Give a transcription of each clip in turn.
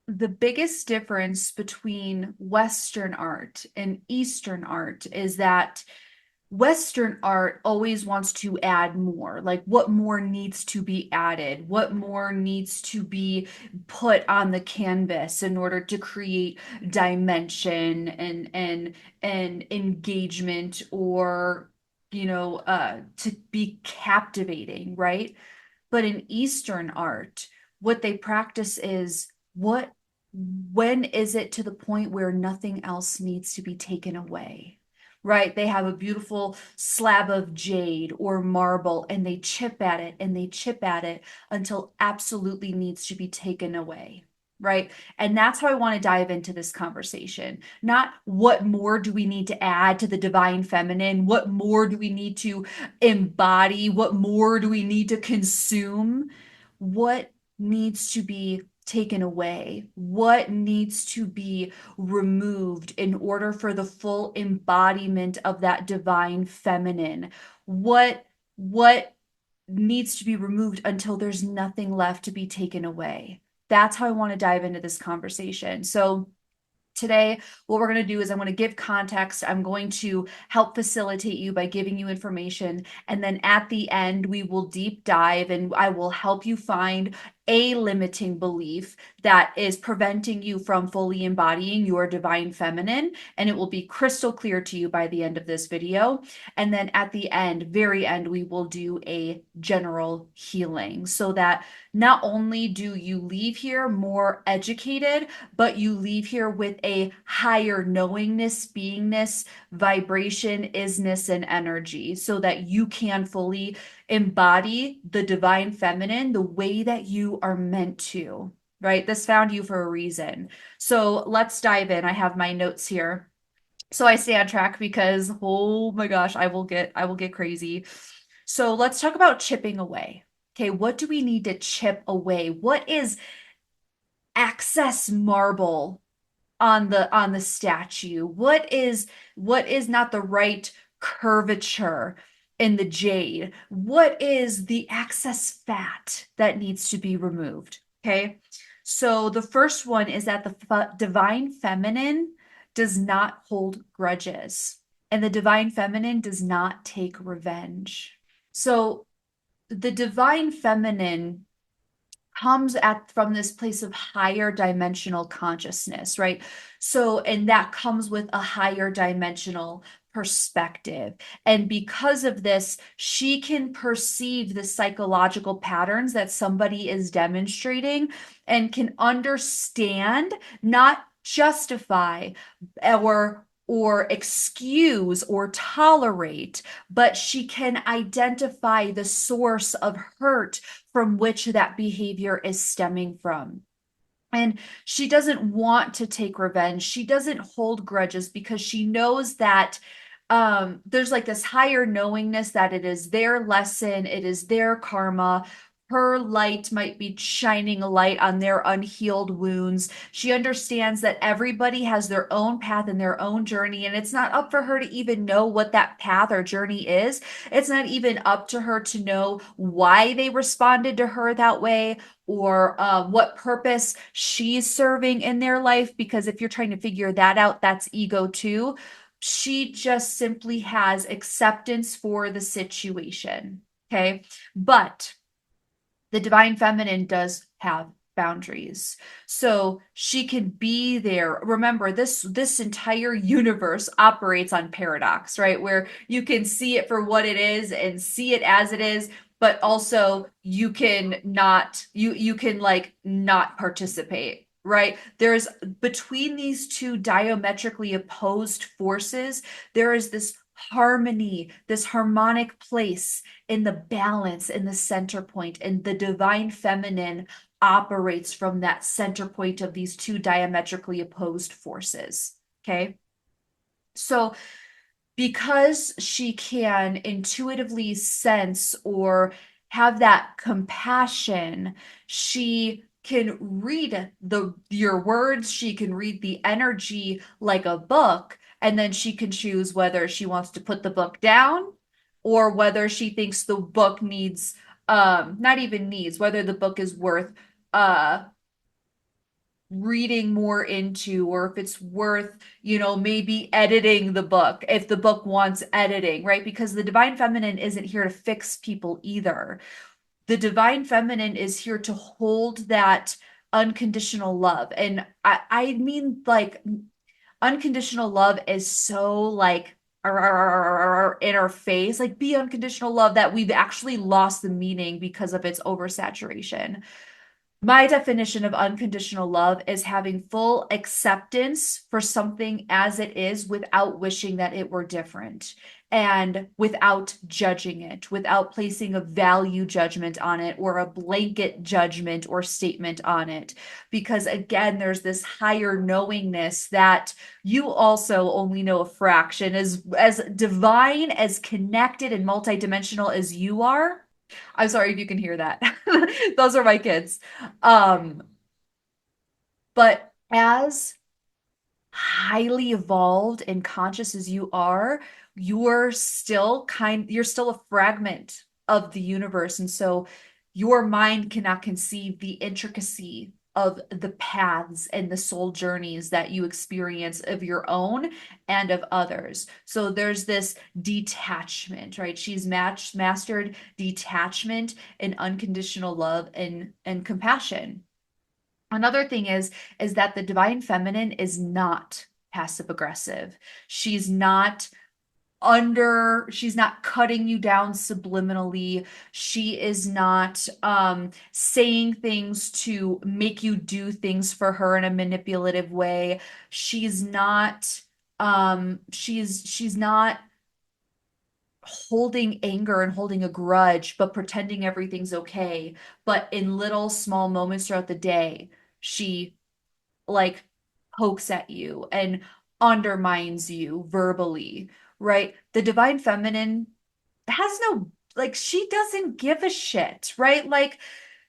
the biggest difference between Western art and Eastern art is that Western art always wants to add more. Like, what more needs to be added? What more needs to be put on the canvas in order to create dimension and engagement, or to be captivating, right? But in Eastern art, what they practice is what when is it to the point where nothing else needs to be taken away? Right? They have a beautiful slab of jade or marble and they chip at it and they chip at it until absolutely needs to be taken away. Right? And that's how I want to dive into this conversation. Not what more do we need to add to the divine feminine? What more do we need to embody? What more do we need to consume? What needs to be taken away? What needs to be removed in order for the full embodiment of that divine feminine? What needs to be removed until there's nothing left to be taken away? That's how I want to dive into this conversation. So today, what we're going to do is I'm going to give context. I'm going to help facilitate you by giving you information. And then at the end, we will deep dive and I will help you find a limiting belief that is preventing you from fully embodying your divine feminine. And it will be crystal clear to you by the end of this video. And then at the end, very end, we will do a general healing so that not only do you leave here more educated, but you leave here with a higher knowingness, beingness, vibration, isness, and energy so that you can fully embody the divine feminine the way that you are meant to, right? This found you for a reason. So let's dive in. I have my notes here. So I stay on track because oh my gosh, I will get crazy. So let's talk about chipping away. Okay, what do we need to chip away? What is excess marble on the statue? What is not the right curvature in the jade? What is the excess fat that needs to be removed? Okay. So the first one is that the divine feminine does not hold grudges, and the divine feminine does not take revenge. So the divine feminine comes at from this place of higher dimensional consciousness, right? So, and that comes with a higher dimensional perspective. And because of this, she can perceive the psychological patterns that somebody is demonstrating and can understand, not justify or excuse or tolerate, but she can identify the source of hurt from which that behavior is stemming from. And she doesn't want to take revenge. She doesn't hold grudges because she knows that there's like this higher knowingness that it is their lesson, it is their karma. Her light might be shining a light on their unhealed wounds. She understands that everybody has their own path and their own journey, and it's not up for her to even know what that path or journey is. It's not even up to her to know why they responded to her that way, or what purpose she's serving in their life. Because if you're trying to figure that out, that's ego too. She just simply has acceptance for the situation. Okay. But the divine feminine does have boundaries, so she can be there. Remember, this entire universe operates on paradox, right? Where you can see it for what it is and see it as it is, but also you can like not participate, right? There's between these two diametrically opposed forces, there is this harmony, this harmonic place in the balance, in the center point, and the divine feminine operates from that center point of these two diametrically opposed forces. Okay. So because she can intuitively sense or have that compassion, she can read your words, she can read the energy like a book, and then she can choose whether she wants to put the book down or whether she thinks the book needs not even needs, whether the book is worth uh reading more into, or if it's worth, maybe editing the book if the book wants editing, right? Because the divine feminine isn't here to fix people either. The divine feminine is here to hold that unconditional love. And I mean, like, unconditional love is so like in our face, like be unconditional love, that we've actually lost the meaning because of its oversaturation. My definition of unconditional love is having full acceptance for something as it is without wishing that it were different, and without judging it, without placing a value judgment on it or a blanket judgment or statement on it. Because again, there's this higher knowingness that you also only know a fraction. As divine, as connected and multidimensional as you are. I'm sorry if you can hear that. Those are my kids. Um, but as highly evolved and conscious as you are, you're still a fragment of the universe. And so your mind cannot conceive the intricacy of the paths and the soul journeys that you experience of your own and of others. So there's this detachment, right? She's mastered detachment and unconditional love and compassion. Another thing is that the divine feminine is not passive aggressive. She's not she's not cutting you down subliminally. She is not saying things to make you do things for her in a manipulative way. She's not holding anger and holding a grudge, but pretending everything's okay. But in little small moments throughout the day, she like pokes at you and undermines you verbally, right? The divine feminine has no, like, she doesn't give a shit, right? Like,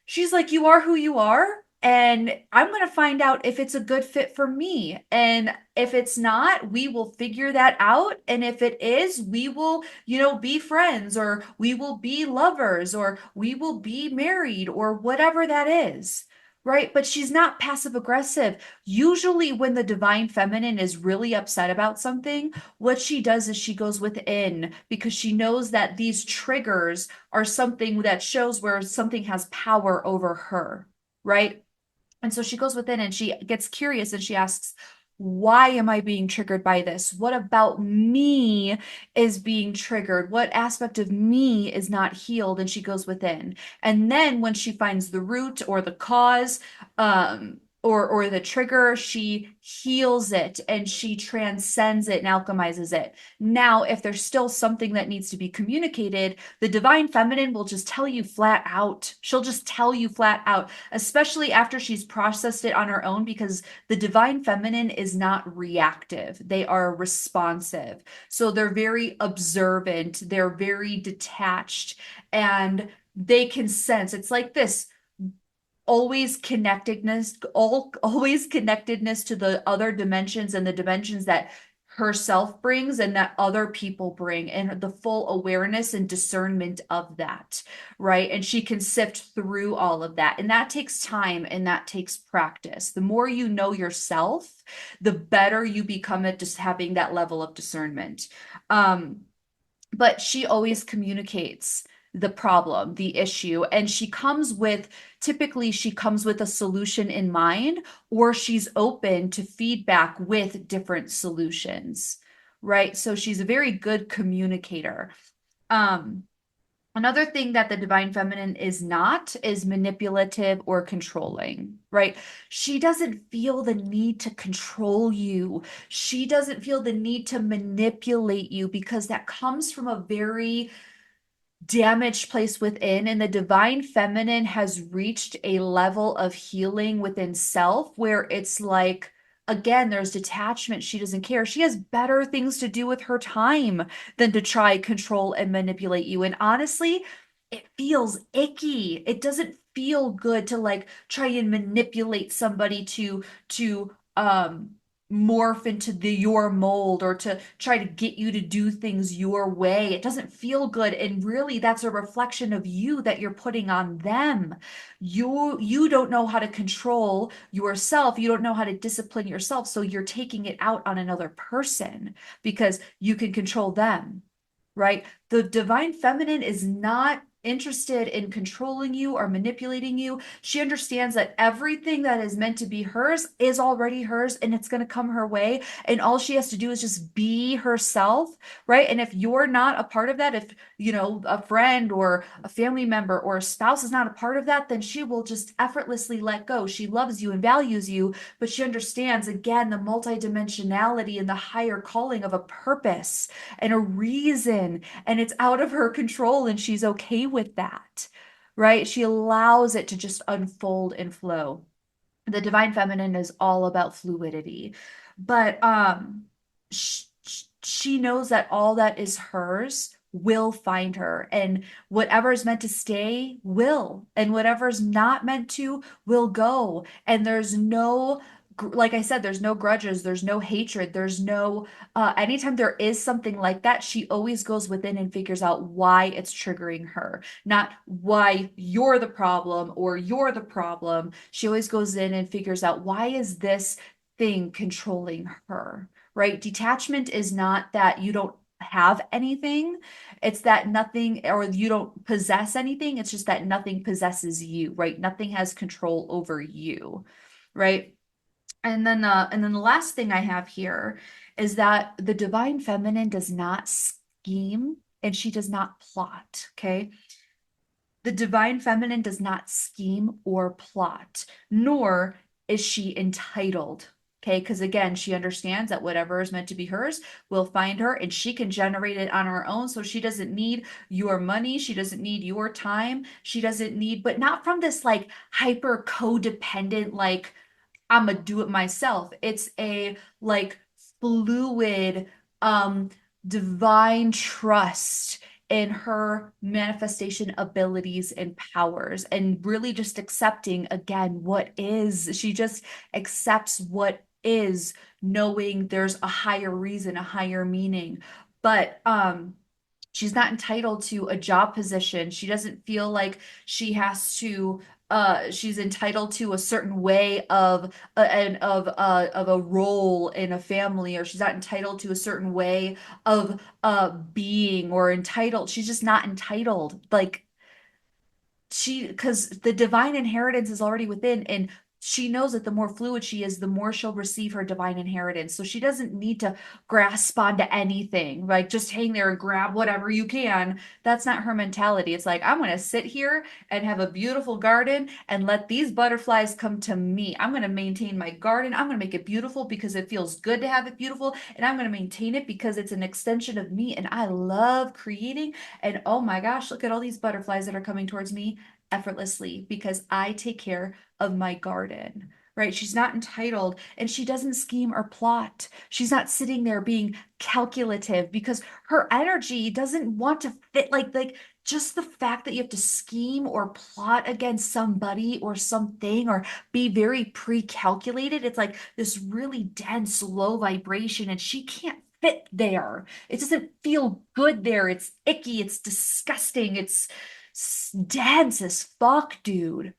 she's like, you are who you are, and I'm going to find out if it's a good fit for me. And if it's not, we will figure that out. And if it is, we will, be friends, or we will be lovers, or we will be married, or whatever that is. Right. But she's not passive aggressive. Usually, when the divine feminine is really upset about something, what she does is she goes within, because she knows that these triggers are something that shows where something has power over her, right? And so she goes within and she gets curious and she asks, why am I being triggered by this? What about me is being triggered? What aspect of me is not healed? And she goes within. And then when she finds the root or the cause, or the trigger, she heals it and she transcends it and alchemizes it. Now, if there's still something that needs to be communicated, the divine feminine will just tell you flat out. She'll just tell you flat out, especially after she's processed it on her own, because the divine feminine is not reactive. They are responsive. So they're very observant, they're very detached, and they can sense. It's like this always connectedness to the other dimensions and the dimensions that herself brings and that other people bring, and the full awareness and discernment of that, right? And she can sift through all of that, and that takes time and that takes practice. The more you know yourself, the better you become at just having that level of discernment. But she always communicates the problem, the issue, and typically she comes with a solution in mind, or she's open to feedback with different solutions, right? So she's a very good communicator. Um, Another thing that the divine feminine is not is manipulative or controlling, right? She doesn't feel the need to control you. She doesn't feel the need to manipulate you, because that comes from a very damaged place within, and the divine feminine has reached a level of healing within self where it's like, again, there's detachment. She doesn't care. She has better things to do with her time than to try control and manipulate you. And honestly, it feels icky. It doesn't feel good to like try and manipulate somebody to morph into your mold or to try to get you to do things your way. It doesn't feel good. And really that's a reflection of you that you're putting on them. You don't know how to control yourself. You don't know how to discipline yourself. So you're taking it out on another person because you can control them, right? The divine feminine is not interested in controlling you or manipulating you. She understands that everything that is meant to be hers is already hers and it's going to come her way. And all she has to do is just be herself, right? And if you're not a part of that, if, a friend or a family member or a spouse is not a part of that, then she will just effortlessly let go. She loves you and values you, but she understands, again, the multidimensionality and the higher calling of a purpose and a reason, and it's out of her control, and she's okay with that, right? She allows it to just unfold and flow. The divine feminine is all about fluidity, but she knows that all that is hers will find her, and whatever is meant to stay will, and whatever's not meant to will go. And there's no, like I said, there's no grudges, there's no hatred, there's no anytime there is something like that, she always goes within and figures out why it's triggering her, not why you're the problem or you're the problem. She always goes in and figures out, why is this thing controlling her, right? Detachment is not that you don't have anything. It's that nothing, or you don't possess anything. It's just that nothing possesses you, right? Nothing has control over you, right? And then the last thing I have here is that the divine feminine does not scheme and she does not plot, okay? The divine feminine does not scheme or plot, nor is she entitled. Okay, because again, she understands that whatever is meant to be hers will find her and she can generate it on her own. So she doesn't need your money. She doesn't need your time. She doesn't need, but not from this like hyper codependent, like, I'm gonna do it myself. It's a like fluid, um, divine trust in her manifestation abilities and powers, and really just accepting again what is. She just accepts what is, knowing there's a higher reason, a higher meaning. But she's not entitled to a job position. She doesn't feel like she has to she's entitled to a certain way of and of a role in a family, or she's not entitled to a certain way of being, or entitled. She's just not entitled. Like, because the divine inheritance is already within, and she knows that the more fluid she is, the more she'll receive her divine inheritance. So she doesn't need to grasp onto anything, like just hang there and grab whatever you can. That's not her mentality. It's like, I'm going to sit here and have a beautiful garden and let these butterflies come to me. I'm going to maintain my garden. I'm going to make it beautiful because it feels good to have it beautiful. And I'm going to maintain it because it's an extension of me. And I love creating. And oh my gosh, look at all these butterflies that are coming towards me effortlessly because I take care of my garden, right? She's not entitled, and she doesn't scheme or plot. She's not sitting there being calculative because her energy doesn't want to fit, like just the fact that you have to scheme or plot against somebody or something or be very pre-calculated. It's like this really dense, low vibration, and she can't fit there. It doesn't feel good there. It's icky. It's disgusting. It's dense as fuck, dude.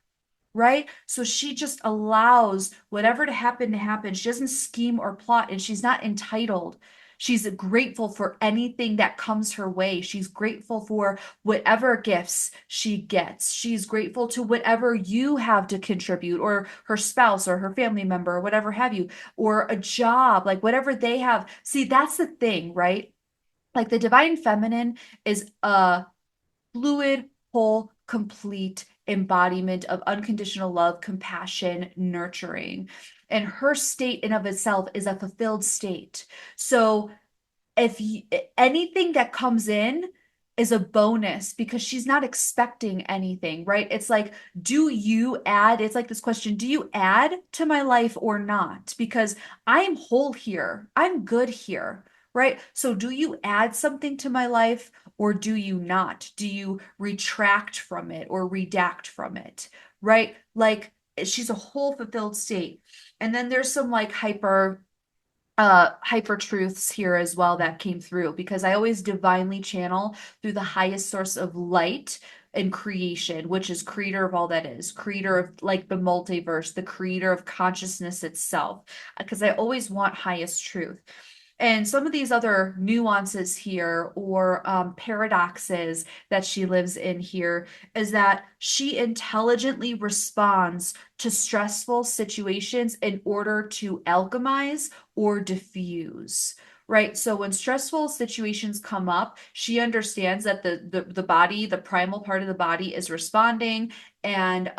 Right? So she just allows whatever to happen. She doesn't scheme or plot, and she's not entitled. She's grateful for anything that comes her way. She's grateful for whatever gifts she gets. She's grateful to whatever you have to contribute, or her spouse, or her family member, or whatever have you, or a job, like whatever they have. See, that's the thing, right? Like the divine feminine is a fluid, whole, complete embodiment of unconditional love, compassion, nurturing. And her state in of itself is a fulfilled state. So if anything that comes in is a bonus because she's not expecting anything, right? It's like, do you add? It's like this question, do you add to my life or not? Because I am whole here. I'm good here, right? So do you add something to my life or do you not? Do you retract from it or redact from it, right? Like she's a whole fulfilled state. And then there's some like hyper hyper truths here as well that came through, because I always divinely channel through the highest source of light and creation, which is creator of all that is, creator of like the multiverse, the creator of consciousness itself, because I always want highest truth. And some of these other nuances here, or paradoxes that she lives in here, is that she intelligently responds to stressful situations in order to alchemize or diffuse. Right. So when stressful situations come up, she understands that the body, the primal part of the body is responding, and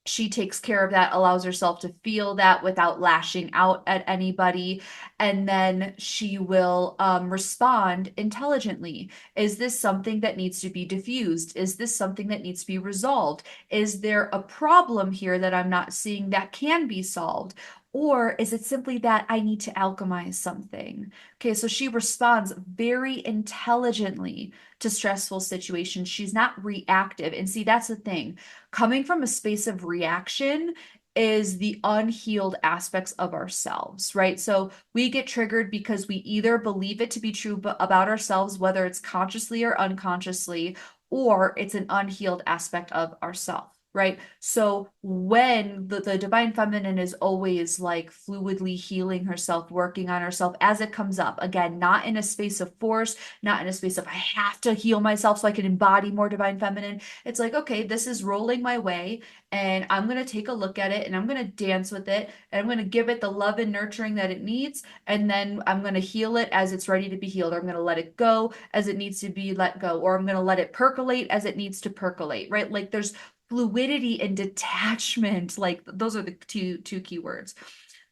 she takes care of that, allows herself to feel that without lashing out at anybody. And then she will respond intelligently. Is this something that needs to be diffused? Is this something that needs to be resolved? Is there a problem here that I'm not seeing that can be solved? Or is it simply that I need to alchemize something? Okay, so she responds very intelligently to stressful situations. She's not reactive. And see, that's the thing, coming from a space of reaction is the unhealed aspects of ourselves, right? So we get triggered because we either believe it to be true about ourselves, whether it's consciously or unconsciously, or it's an unhealed aspect of ourself. Right. So when the divine feminine is always like fluidly healing herself, working on herself as it comes up, again, not in a space of force, not in a space of I have to heal myself so I can embody more divine feminine. It's like, okay, this is rolling my way, and I'm going to take a look at it, and I'm going to dance with it, and I'm going to give it the love and nurturing that it needs. And then I'm going to heal it as it's ready to be healed. Or I'm going to let it go as it needs to be let go. Or I'm going to let it percolate as it needs to percolate, right? Like there's fluidity and detachment. Like those are the two key words.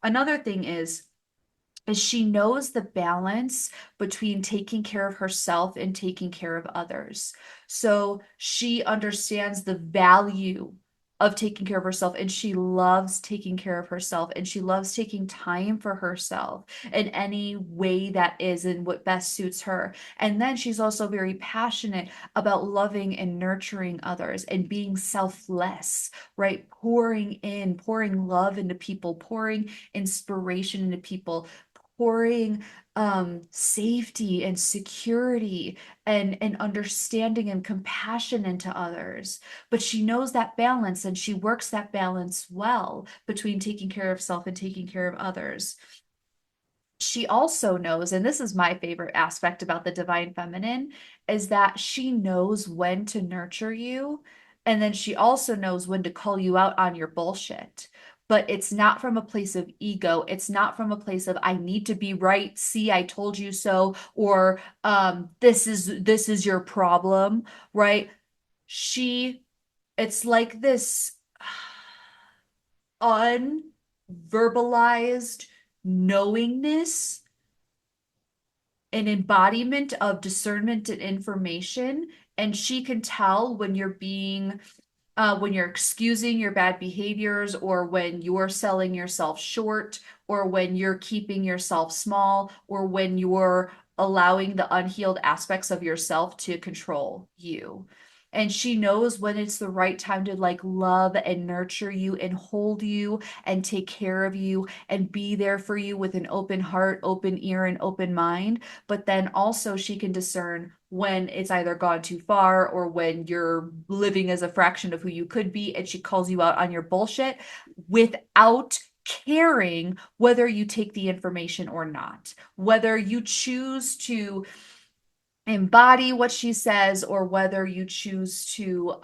Another thing is she knows the balance between taking care of herself and taking care of others. So she understands the value of taking care of herself, and she loves taking care of herself, and she loves taking time for herself in any way that is and what best suits her. And then she's also very passionate about loving and nurturing others and being selfless, right? Pouring in, pouring love into people, pouring inspiration into people, pouring safety and security and understanding and compassion into others. But she knows that balance, and she works that balance well between taking care of self and taking care of others. She also knows, and this is my favorite aspect about the divine feminine, is that she knows when to nurture you. And then she also knows when to call you out on your bullshit. But it's not from a place of ego. It's not from a place of I need to be right. See, I told you so, or this is your problem, right? She, it's like this unverbalized knowingness, an embodiment of discernment and information. And she can tell when you're excusing your bad behaviors, or when you're selling yourself short, or when you're keeping yourself small, or when you're allowing the unhealed aspects of yourself to control you. And she knows when it's the right time to like love and nurture you and hold you and take care of you and be there for you with an open heart, open ear, and open mind. But then also she can discern when it's either gone too far, or when you're living as a fraction of who you could be, and she calls you out on your bullshit without caring whether you take the information or not, whether you choose to embody what she says, or whether you choose to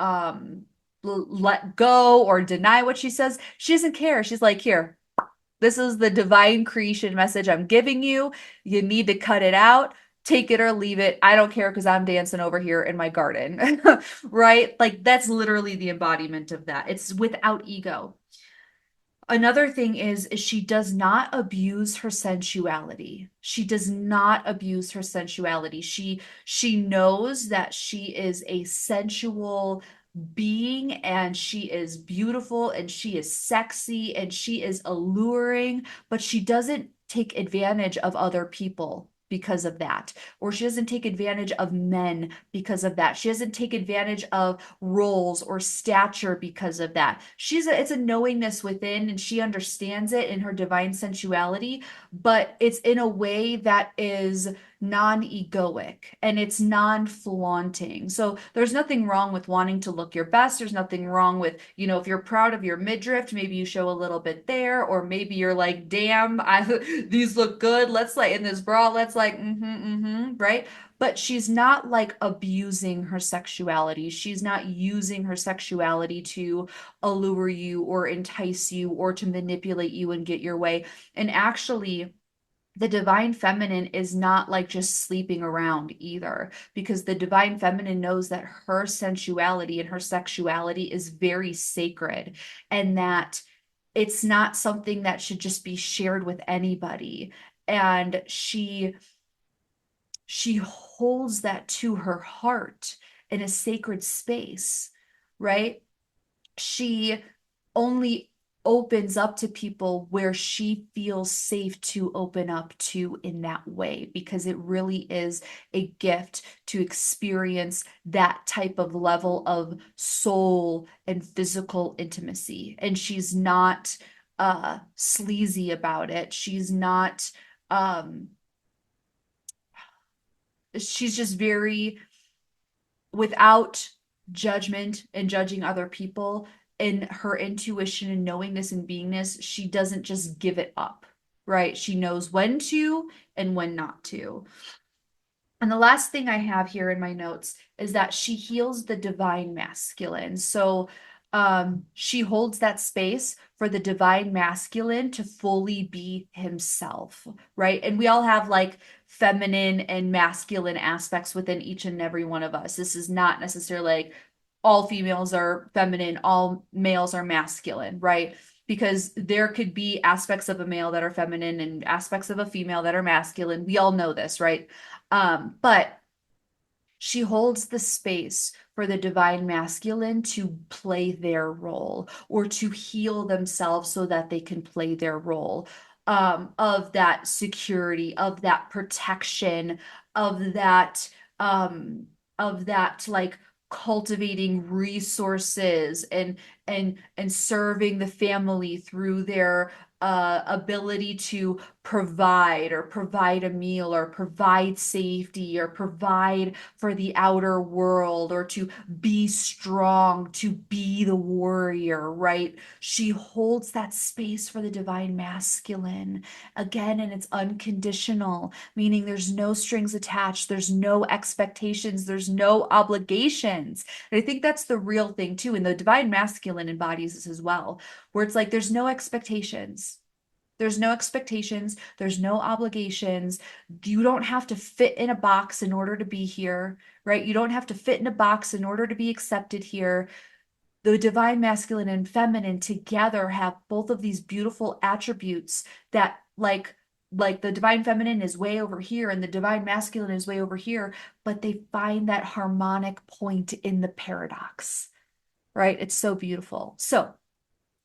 let go or deny what she says. She doesn't care. She's like, here, this is the divine creation message I'm giving you. You need to cut it out. Take it or leave it. I don't care, because I'm dancing over here in my garden. Right? Like that's literally the embodiment of that. It's without ego. Another thing is she does not abuse her sensuality. She does not abuse her sensuality. She knows that she is a sensual being, and she is beautiful, and she is sexy, and she is alluring, but she doesn't take advantage of other people because of that, or she doesn't take advantage of men because of that. She doesn't take advantage of roles or stature because of that. It's a knowingness within, and she understands it in her divine sensuality, but it's in a way that is non-egoic and it's non-flaunting. So there's nothing wrong with wanting to look your best. There's nothing wrong with, if you're proud of your midriff, maybe you show a little bit there, or maybe you're like, damn, these look good. Let's like in this bra, let's like, right? But she's not like abusing her sexuality. She's not using her sexuality to allure you or entice you or to manipulate you and get your way. And actually, the divine feminine is not like just sleeping around either, because the divine feminine knows that her sensuality and her sexuality is very sacred, and that it's not something that should just be shared with anybody. And she holds that to her heart in a sacred space, right? She only opens up to people where she feels safe to open up to in that way, because it really is a gift to experience that type of level of soul and physical intimacy. And she's not sleazy about it. Um she's just very without judgment and judging other people. In her intuition and knowingness and beingness, she doesn't just give it up, right? She knows when to and when not to. And the last thing I have here in my notes is that she heals the divine masculine. So she holds that space for the divine masculine to fully be himself, right? And we all have like feminine and masculine aspects within each and every one of us. This is not necessarily like all females are feminine, all males are masculine, right? Because there could be aspects of a male that are feminine and aspects of a female that are masculine. We all know this, right? But she holds the space for the divine masculine to play their role or to heal themselves so that they can play their role, of that security, of that protection, of that, like cultivating resources and serving the family through their ability to provide a meal or provide safety or provide for the outer world or to be strong, to be the warrior, right? She holds that space for the divine masculine again, and it's unconditional, meaning there's no strings attached, there's no expectations, there's no obligations. And I think that's the real thing too, and the divine masculine embodies this as well, where it's like there's no expectations. There's no expectations. There's no obligations. You don't have to fit in a box in order to be here, right? You don't have to fit in a box in order to be accepted here. The divine masculine and feminine together have both of these beautiful attributes that like the divine feminine is way over here and the divine masculine is way over here, but they find that harmonic point in the paradox, right? It's so beautiful. So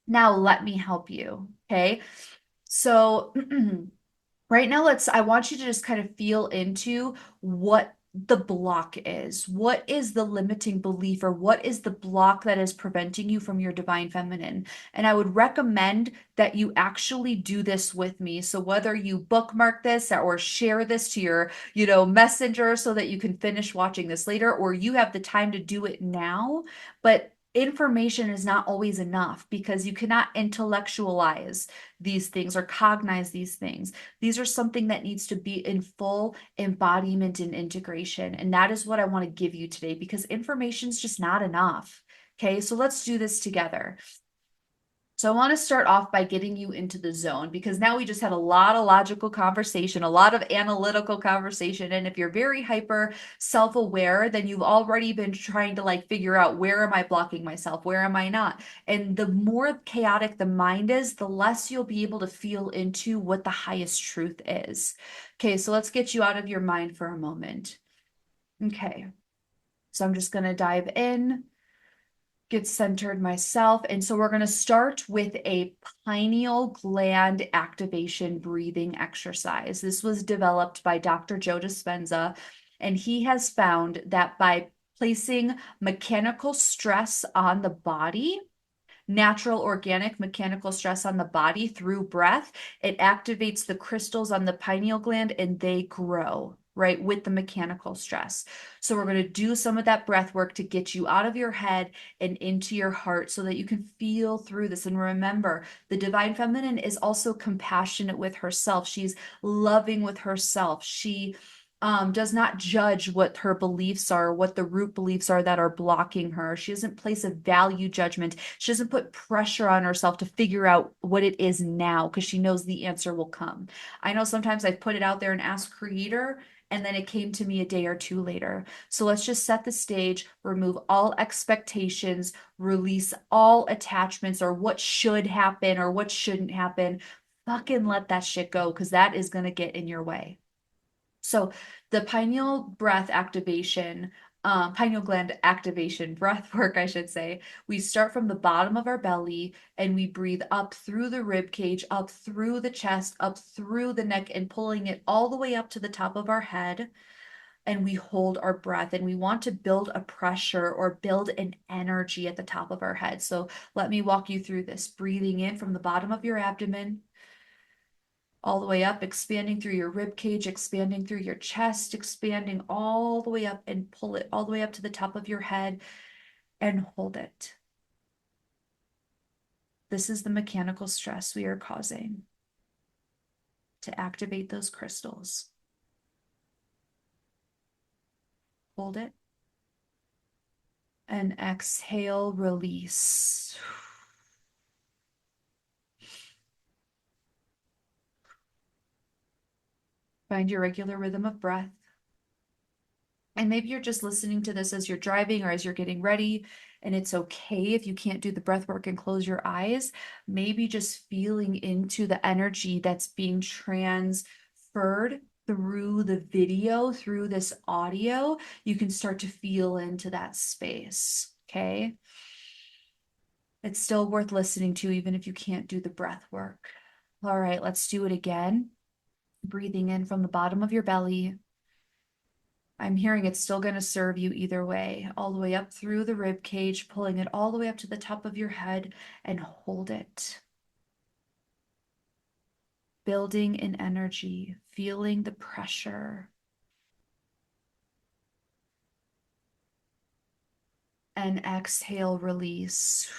now let me help you, okay? So right now, I want you to just kind of feel into what the block is. What is the limiting belief, or what is the block that is preventing you from your divine feminine? And I would recommend that you actually do this with me. So whether you bookmark this or share this to your, messenger so that you can finish watching this later, or you have the time to do it now, but information is not always enough because you cannot intellectualize these things or cognize these things. These are something that needs to be in full embodiment and integration. And that is what I want to give you today, because information is just not enough. Okay, so let's do this together. So I want to start off by getting you into the zone, because now we just had a lot of logical conversation, a lot of analytical conversation. And if you're very hyper self-aware, then you've already been trying to like figure out, where am I blocking myself? Where am I not? And the more chaotic the mind is, the less you'll be able to feel into what the highest truth is. Okay, so let's get you out of your mind for a moment. Okay, so I'm just going to dive in. get centered myself. And so we're going to start with a pineal gland activation breathing exercise. This was developed by Dr. Joe Dispenza, and he has found that by placing mechanical stress on the body, natural organic mechanical stress on the body through breath, it activates the crystals on the pineal gland and they grow, right, with the mechanical stress. So we're going to do some of that breath work to get you out of your head and into your heart so that you can feel through this. And remember, the divine feminine is also compassionate with herself. She's loving with herself. She does not judge what her beliefs are, what the root beliefs are that are blocking her. She doesn't place a value judgment. She doesn't put pressure on herself to figure out what it is now because she knows the answer will come. I know sometimes I've put it out there and asked Creator, and then it came to me a day or two later. So let's just set the stage, remove all expectations, release all attachments or what should happen or what shouldn't happen. Fucking let that shit go because that is going to get in your way. So the pineal breath activation, pineal gland activation, breath work, I should say, we start from the bottom of our belly and we breathe up through the rib cage, up through the chest, up through the neck, and pulling it all the way up to the top of our head. And we hold our breath and we want to build a pressure or build an energy at the top of our head. So let me walk you through this. Breathing in from the bottom of your abdomen, all the way up, expanding through your rib cage, expanding through your chest, expanding all the way up and pull it all the way up to the top of your head and hold it. This is the mechanical stress we are causing to activate those crystals. Hold it and exhale, release. Find your regular rhythm of breath. And maybe you're just listening to this as you're driving or as you're getting ready, and it's okay if you can't do the breath work and close your eyes. Maybe just feeling into the energy that's being transferred through the video, through this audio, you can start to feel into that space, okay? It's still worth listening to, even if you can't do the breath work. All right, let's do it again. Breathing in from the bottom of your belly. I'm hearing it's still going to serve you either way, all the way up through the rib cage, pulling it all the way up to the top of your head and hold it. Building an energy, feeling the pressure. And exhale, release.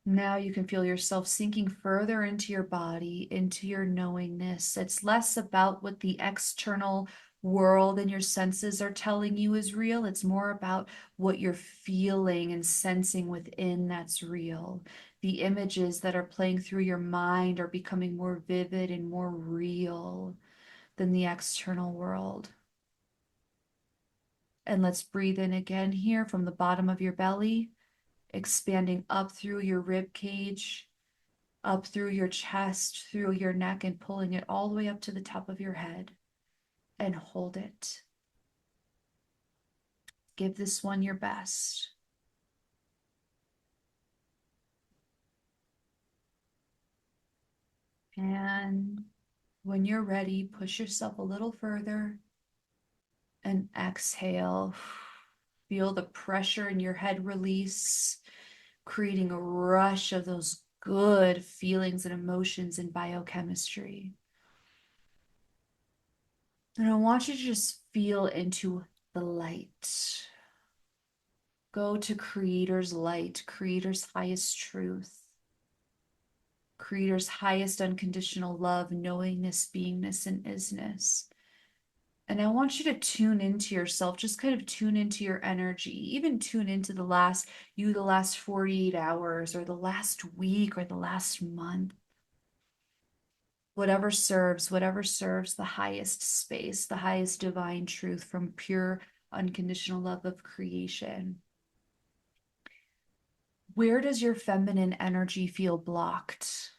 Now you can feel yourself sinking further into your body, into your knowingness. It's less about what the external world and your senses are telling you is real. It's more about what you're feeling and sensing within that's real. The images that are playing through your mind are becoming more vivid and more real than the external world. And let's breathe in again here from the bottom of your belly, expanding up through your rib cage, up through your chest, through your neck, and pulling it all the way up to the top of your head and hold it. Give this one your best. And when you're ready, push yourself a little further and exhale. Feel the pressure in your head release, creating a rush of those good feelings and emotions in biochemistry. And I want you to just feel into the light. Go to Creator's light, Creator's highest truth, Creator's highest unconditional love, knowingness, beingness, and isness. And I want you to tune into yourself, just kind of tune into your energy, even tune into the last 48 hours or the last week or the last month. Whatever serves the highest space, the highest divine truth from pure unconditional love of creation. Where does your feminine energy feel blocked?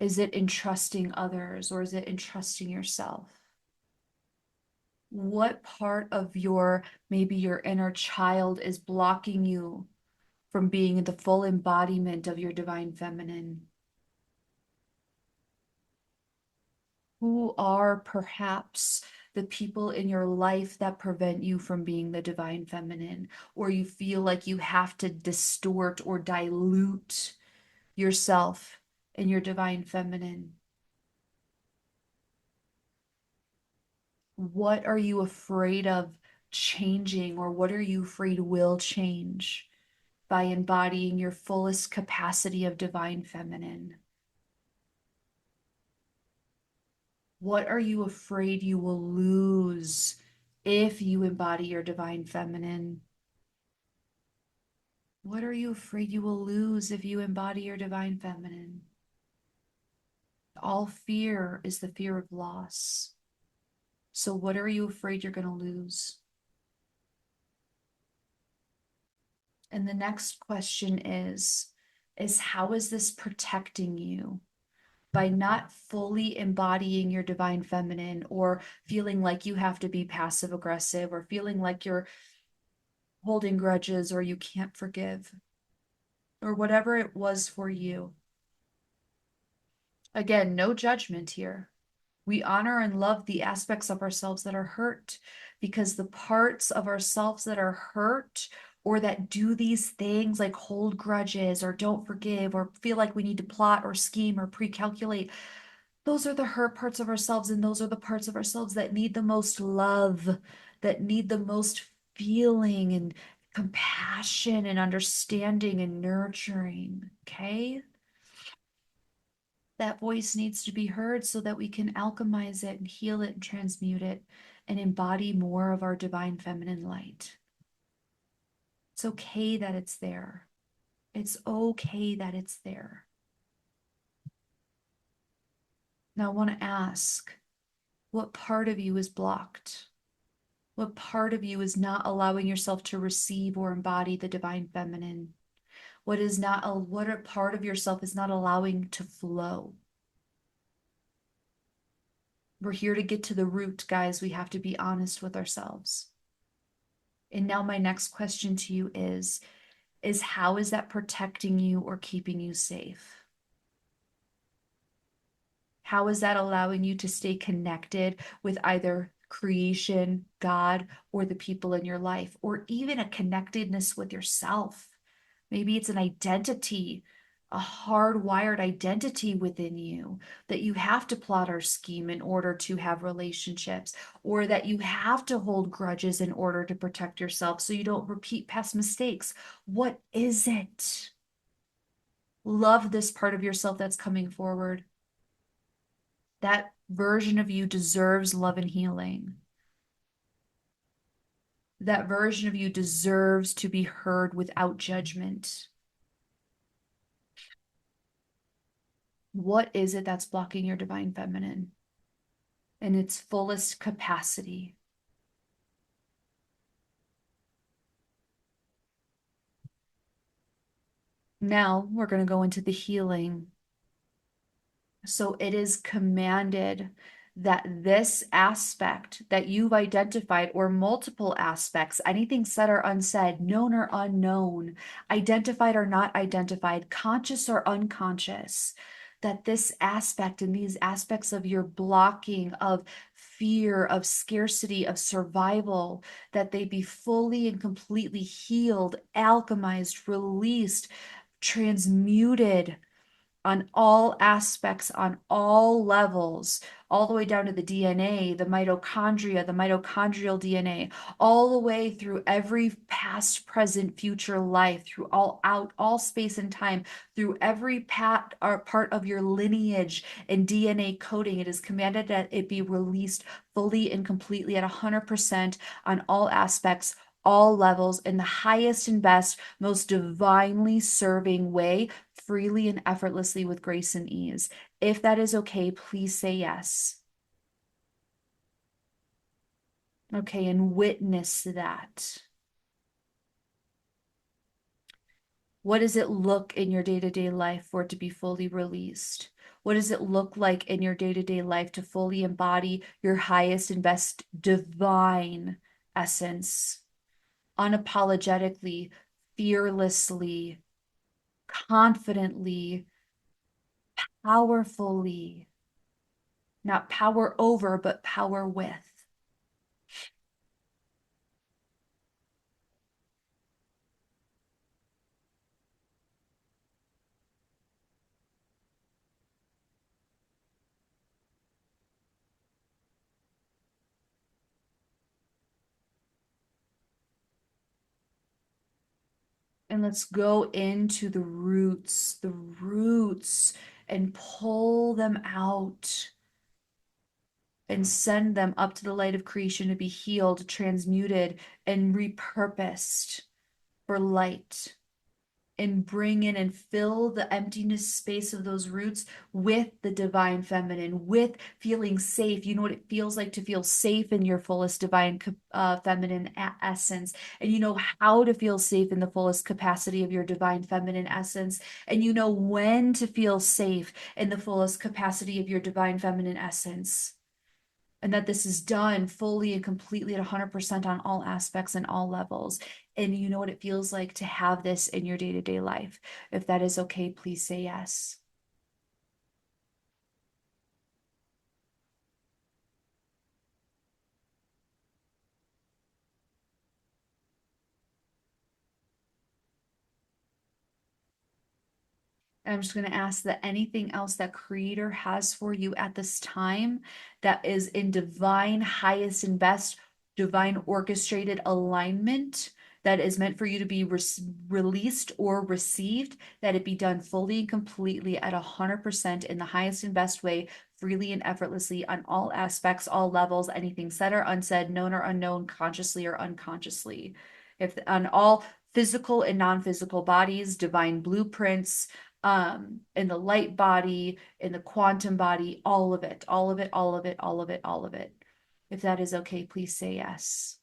Is it in trusting others or is it in trusting yourself? What part of your, maybe your inner child is blocking you from being the full embodiment of your divine feminine? Who are perhaps the people in your life that prevent you from being the divine feminine, or you feel like you have to distort or dilute yourself in your divine feminine? What are you afraid of changing, or what are you afraid will change by embodying your fullest capacity of divine feminine? What are you afraid you will lose if you embody your divine feminine? What are you afraid you will lose if you embody your divine feminine? All fear is the fear of loss. So, what are you afraid you're going to lose? And the next question is how is this protecting you? By not fully embodying your divine feminine, or feeling like you have to be passive aggressive, or feeling like you're holding grudges, or you can't forgive, or whatever it was for you. Again, no judgment here. We honor and love the aspects of ourselves that are hurt, because the parts of ourselves that are hurt or that do these things like hold grudges or don't forgive or feel like we need to plot or scheme or pre-calculate, those are the hurt parts of ourselves, and those are the parts of ourselves that need the most love, that need the most feeling and compassion and understanding and nurturing. Okay? That voice needs to be heard so that we can alchemize it and heal it and transmute it and embody more of our divine feminine light. It's okay that it's there. It's okay that it's there. Now, I want to ask, what part of you is blocked? What part of you is not allowing yourself to receive or embody the divine feminine? What a part of yourself is not allowing to flow? We're here to get to the root, guys. We have to be honest with ourselves. And now my next question to you is how is that protecting you or keeping you safe? How is that allowing you to stay connected with either creation, God, or the people in your life, or even a connectedness with yourself? Maybe it's an identity, a hardwired identity within you that you have to plot or scheme in order to have relationships, or that you have to hold grudges in order to protect yourself so you don't repeat past mistakes. What is it? Love this part of yourself that's coming forward. That version of you deserves love and healing. That version of you deserves to be heard without judgment. What is it that's blocking your divine feminine in its fullest capacity? Now we're going to go into the healing. So it is commanded that this aspect that you've identified, or multiple aspects, anything said or unsaid, known or unknown, identified or not identified, conscious or unconscious, that this aspect and these aspects of your blocking of fear, of scarcity, of survival, that they be fully and completely healed, alchemized, released, transmuted on all aspects, on all levels, all the way down to the DNA, the mitochondria, the mitochondrial DNA, all the way through every past, present, future life, through all space and time, through every part of your lineage and DNA coding. It is commanded that it be released fully and completely at 100% on all aspects, all levels, in the highest and best, most divinely serving way, freely and effortlessly with grace and ease. If that is okay, please say yes. Okay, and witness that. What does it look in your day-to-day life for it to be fully released? What does it look like in your day-to-day life to fully embody your highest and best divine essence, unapologetically, fearlessly, confidently, powerfully, not power over, but power with? And let's go into the roots, and pull them out and send them up to the light of creation to be healed, transmuted, and repurposed for light. And bring in and fill the emptiness space of those roots with the divine feminine, with feeling safe. You know what it feels like to feel safe in your fullest divine feminine essence. And you know how to feel safe in the fullest capacity of your divine feminine essence. And you know when to feel safe in the fullest capacity of your divine feminine essence, and that this is done fully and completely at 100% on all aspects and all levels. And you know what it feels like to have this in your day-to-day life. If that is okay, please say yes. And I'm just going to ask that anything else that Creator has for you at this time that is in divine, highest, and best, divine orchestrated alignment that is meant for you to be released or received, that it be done fully and completely at 100% in the highest and best way, freely and effortlessly on all aspects, all levels, anything said or unsaid, known or unknown, consciously or unconsciously. If on all physical and non-physical bodies, divine blueprints, in the light body, in the quantum body, all of it, all of it, all of it, all of it, all of it. If that is okay, please say yes.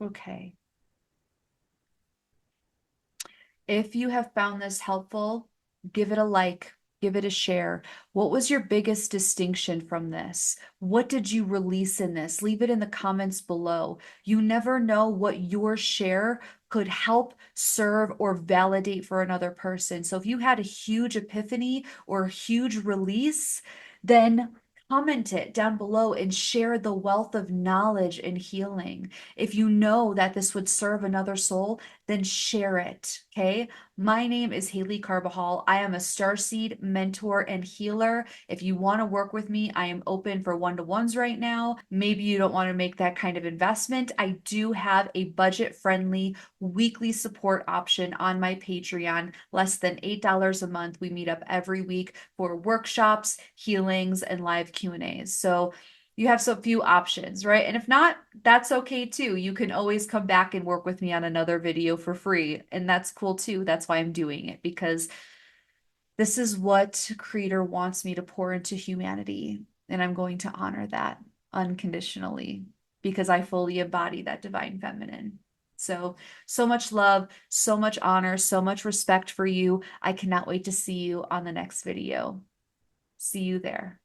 Okay. If you have found this helpful, give it a like, give it a share. What was your biggest distinction from this? What did you release in this? Leave it in the comments below. You never know what your share could help serve or validate for another person. So if you had a huge epiphany or a huge release, then comment it down below and share the wealth of knowledge and healing. If you know that this would serve another soul, then share it. Okay. My name is Haley Carbajal. I am a starseed mentor and healer. If you want to work with me, I am open for one-to-ones right now. Maybe you don't want to make that kind of investment. I do have a budget-friendly weekly support option on my Patreon, less than $8 a month. We meet up every week for workshops, healings, and live Q&As. So you have so few options, right? And if not, that's okay too. You can always come back and work with me on another video for free. And that's cool too. That's why I'm doing it, because this is what Creator wants me to pour into humanity. And I'm going to honor that unconditionally because I fully embody that divine feminine. So, so much love, so much honor, so much respect for you. I cannot wait to see you on the next video. See you there.